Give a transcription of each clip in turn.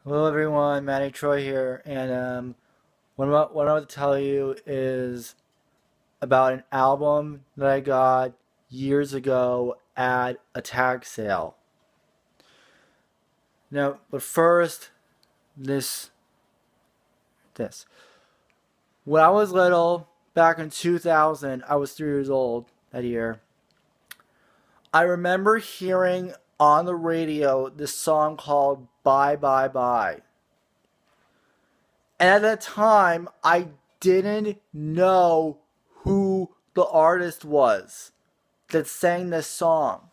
Hello everyone, Matty Troy here, and what I want to tell you is about an album that I got years ago at a tag sale. Now, but first, this this. When I was little, back in 2000, I was 3 years old that year. I remember hearing on the radio this song called "Bye Bye Bye." And at that time, I didn't know who the artist was that sang this song.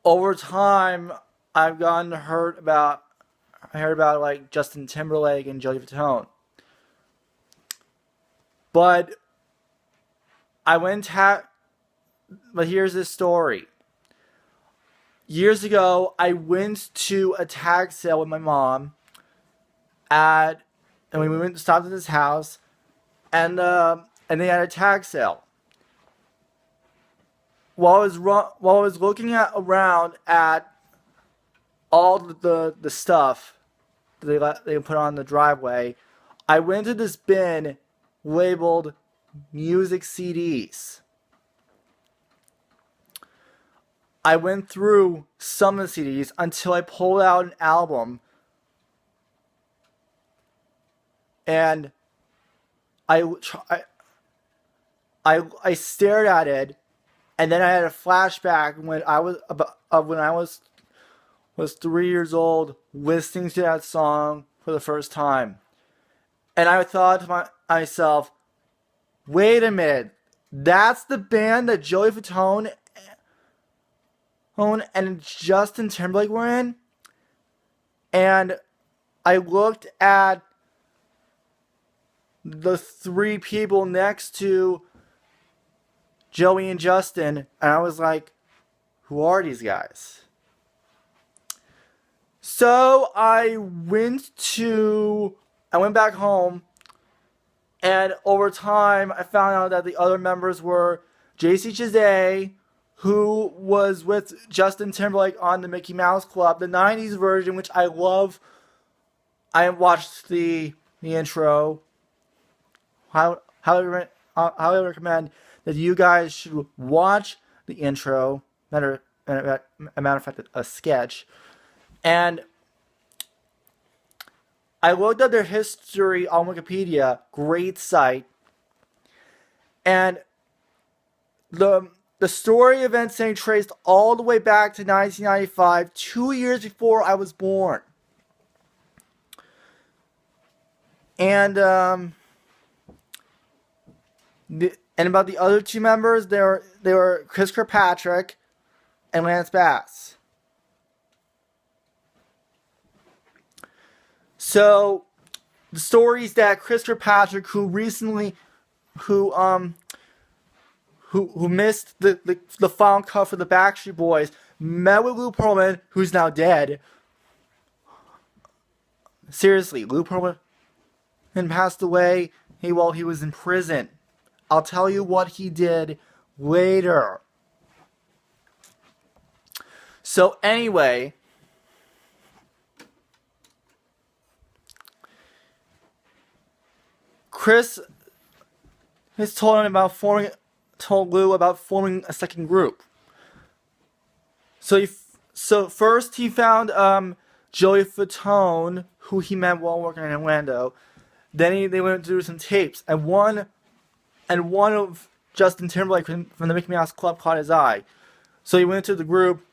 Over time, I've gotten to I heard about like Justin Timberlake and Joey Fatone. But I went ta- but here's this story. Years ago, I went to a tag sale with my mom at and we went stopped at this house and they had a tag sale. While I was looking around at all the stuff that they put on the driveway, I went to this bin labeled music CDs. I went through some of the CDs until I pulled out an album, and I I stared at it, and then I had a flashback when I was 3 years old, listening to that song for the first time, and I thought to myself, "Wait a minute, that's the band that Joey Fatone and Justin Timberlake were in." And I looked at the three people next to Joey and Justin, and I was like, "Who are these guys?" So I went back home, and over time I found out that the other members were JC Chazé, who was with Justin Timberlake on the Mickey Mouse Club, the '90s version, which I love. I watched the intro. Highly recommend that you guys should watch the intro. A matter of fact, a sketch. And I looked up their history on Wikipedia. Great site. And the story of NSYNC traced all the way back to 1995, 2 years before I was born. And and about the other two members, they were Chris Kirkpatrick and Lance Bass. So the story is that Chris Kirkpatrick, who missed the final cut for the Backstreet Boys, met with Lou Pearlman, who's now dead. Seriously, Lou Pearlman passed away while he was in prison. I'll tell you what he did later. So anyway, Chris has told Lou about forming a second group. So first he found Joey Fatone, who he met while working in Orlando. Then they went to do some tapes, and one of Justin Timberlake from the Mickey Mouse Club caught his eye. So he went to the group.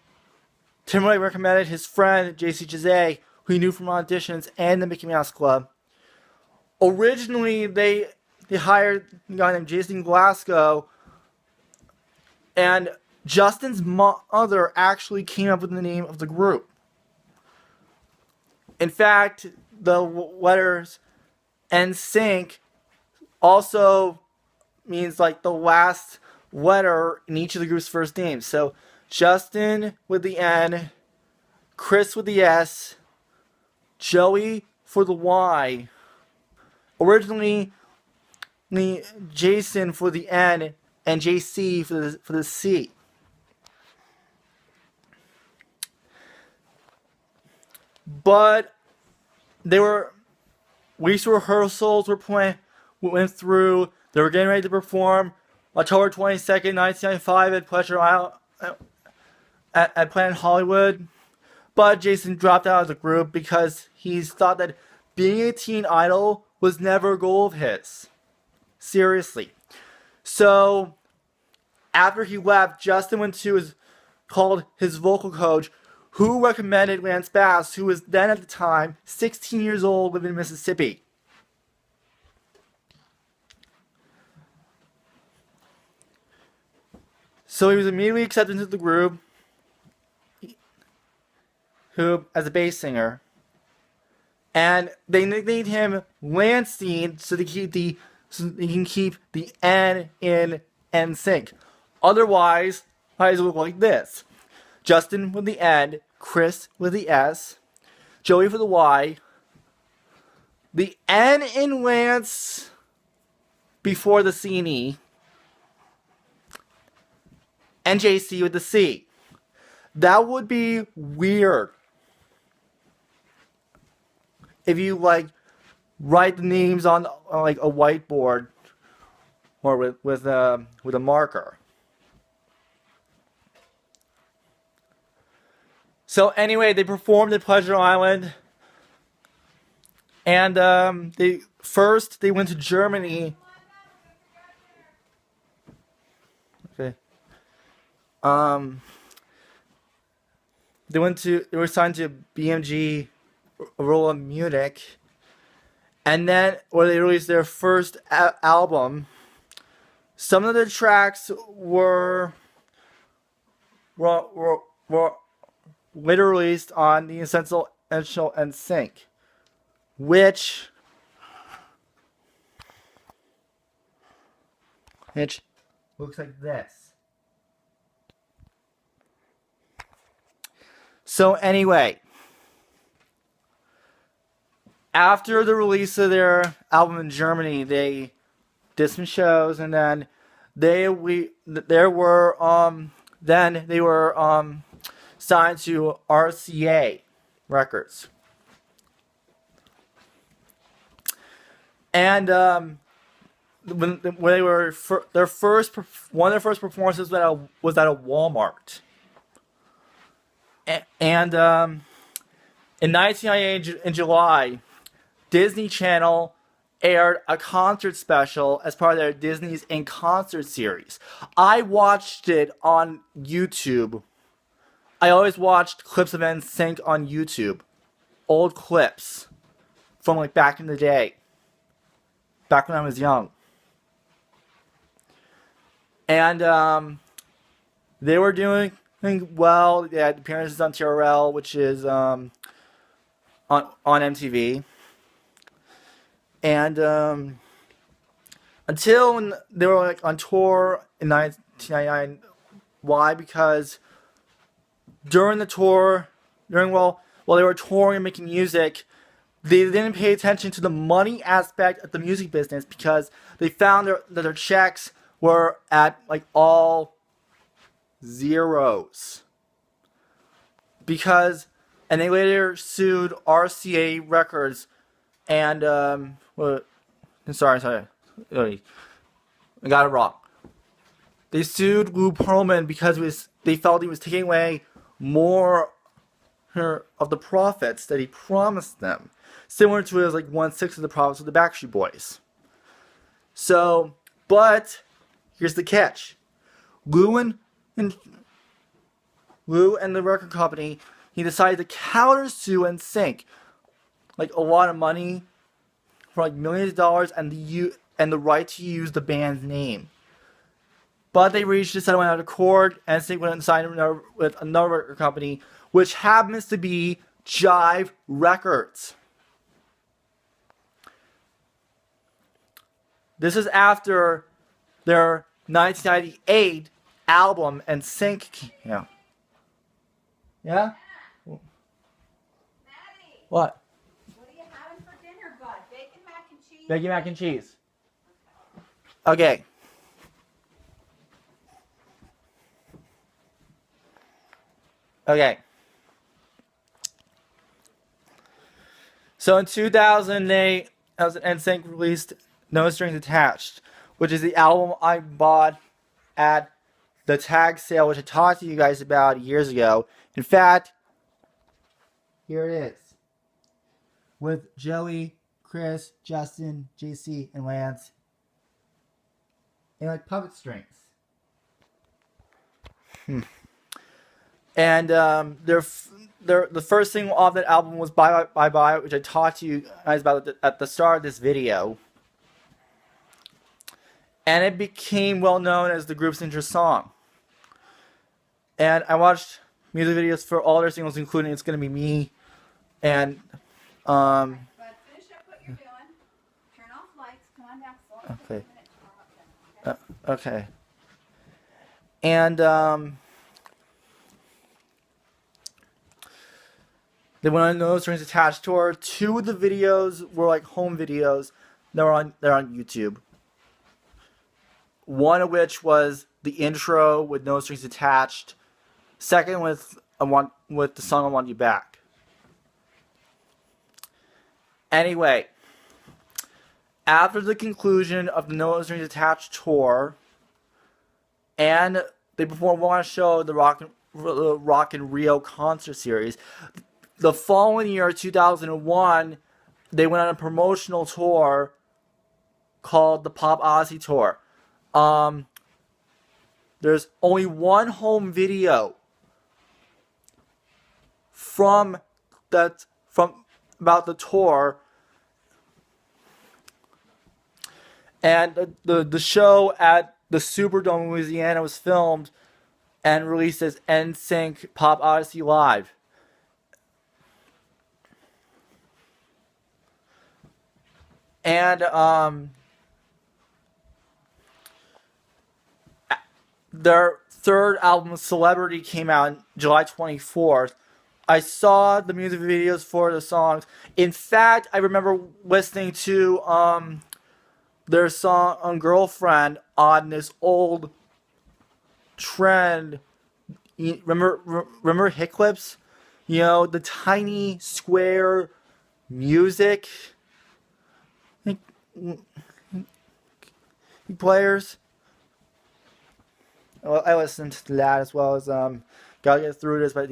Timberlake recommended his friend JC Chazé, who he knew from auditions and the Mickey Mouse Club. Originally, they hired a guy named Jason Glasgow, and Justin's mother actually came up with the name of the group. In fact, the letters NSYNC also means like the last letter in each of the group's first names. So Justin with the N, Chris with the S, Joey for the Y. Originally, Jason for the N and JC for the C. but they were weeks of rehearsals went through. They were getting ready to perform October 22nd, 1995 at Pleasure Island at Planet Hollywood. But Jason dropped out of the group because he thought that being a teen idol was never a goal of his. Seriously. So, after he left, Justin went to called his vocal coach, who recommended Lance Bass, who was then at the time 16 years old, living in Mississippi. So he was immediately accepted into the group, as a bass singer, and they nicknamed him Lancine so they can keep the N in NSYNC. Otherwise, it would look like this: Justin with the N, Chris with the S, Joey for the Y, the N in Lance before the C and E, and JC with the C. That would be weird if you write the names on like a whiteboard or with a marker. So anyway, they performed at Pleasure Island, and they went to Germany. Okay. They were signed to BMG Aurora Munich, and then where they released their first album. Some of the tracks were later released on the essential NSYNC, which looks like this. So anyway, after the release of their album in Germany, they did some shows, and then they were signed to RCA Records, and when they were one of their first performances was at a Walmart, and in 1998 in July, Disney Channel aired a concert special as part of their Disney's in Concert series. I watched it on YouTube. I always watched clips of NSYNC on YouTube. Old clips from back in the day. Back when I was young. And they were doing well. They had appearances on TRL, which is on MTV. And until they were on tour in 1999. Why? Because during the tour, while they were touring and making music, they didn't pay attention to the money aspect of the music business, because they found that their checks were at all zeros. And they later sued RCA Records and sorry, I got it wrong. They sued Lou Pearlman because they felt he was taking away more of the profits that he promised them, similar to his 1/6 of the profits of the Backstreet Boys. So, but here's the catch: Lou and the record company, he decided to countersue NSYNC, a lot of money, for millions of dollars, and the right to use the band's name. But they reached a settlement out of court, and NSYNC went and signed with another record company, which happens to be Jive Records. This is after their 1998 album NSYNC came out. Yeah? Maddie, What? what are you having for dinner, bud? Bacon, mac and cheese? Bacon, mac and cheese. Okay. Okay. So in 2008, NSYNC released No Strings Attached, which is the album I bought at the tag sale, which I talked to you guys about years ago. In fact, here it is. With Joey, Chris, Justin, JC, and Lance. And like puppet strings. And the first single off that album was Bye Bye Bye, which I talked to you guys about at the start of this video. And it became well known as the group's intro song. And I watched music videos for all their singles, including It's Gonna Be Me. And But finish up what you're doing. Turn off lights. Come on down. Okay. Okay. Okay. And they went on No Strings Attached tour. Two of the videos were like home videos. They're on YouTube. One of which was the intro with No Strings Attached. Second with the song I Want You Back. Anyway, after the conclusion of the No Strings Attached tour, and they performed one show, the Rock in Rio concert series. The following year, 2001, they went on a promotional tour called the Pop Odyssey Tour. There's only one home video from about the tour, and the show at the Superdome in Louisiana was filmed and released as NSYNC Pop Odyssey Live. And their third album, Celebrity, came out on July 24th. I saw the music videos for the songs. In fact, I remember listening to their song Girlfriend on this old trend. Remember hit clips? You know, the tiny square music players. Well, I listened to that as well as Gotta Get Through This by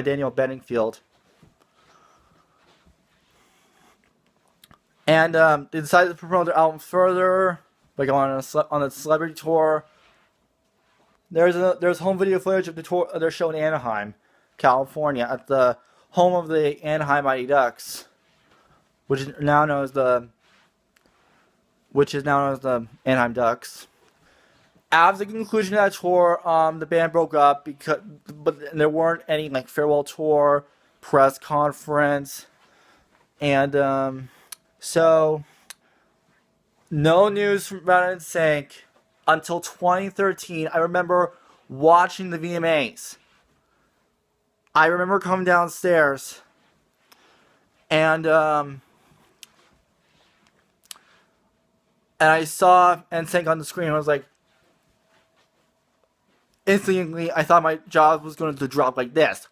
Daniel Bedingfield. And they decided to promote their album further by going on a celebrity tour. There's home video footage of the tour of their show in Anaheim, California, at the home of the Anaheim Mighty Ducks, which is now known as the Anaheim Ducks. After the conclusion of that tour, the band broke up but there weren't any like farewell tour, press conference, and so no news about NSYNC until 2013. I remember watching the VMAs. I remember coming downstairs and I saw NSYNC on the screen. I was like, instantly, I thought my jaw was going to drop like this.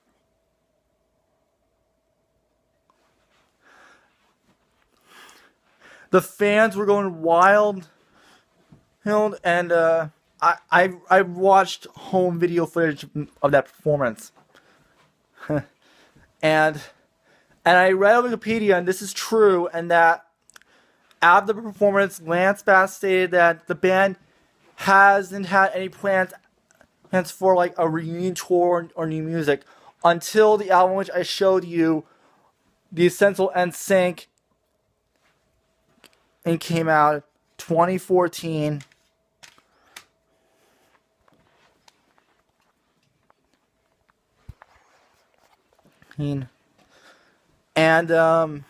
The fans were going wild, and I watched home video footage of that performance, and I read on Wikipedia, and this is true, and that after the performance, Lance Bass stated that the band hasn't had any plans for like a reunion tour or new music until the album which I showed you, The Essential NSYNC, and came out 2014. And I'm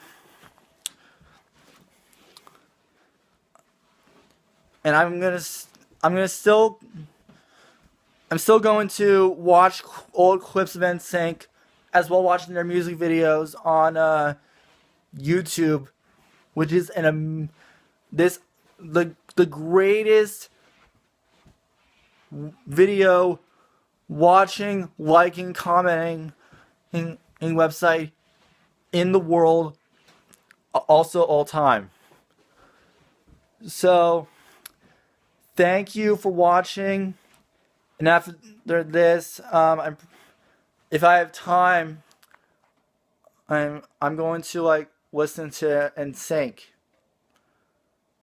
still going to watch old clips of NSYNC, as well watching their music videos on YouTube, which is the greatest video watching, liking, commenting in website in the world also all time. So, thank you for watching. And after this, if I have time, I'm going to like listen to NSYNC.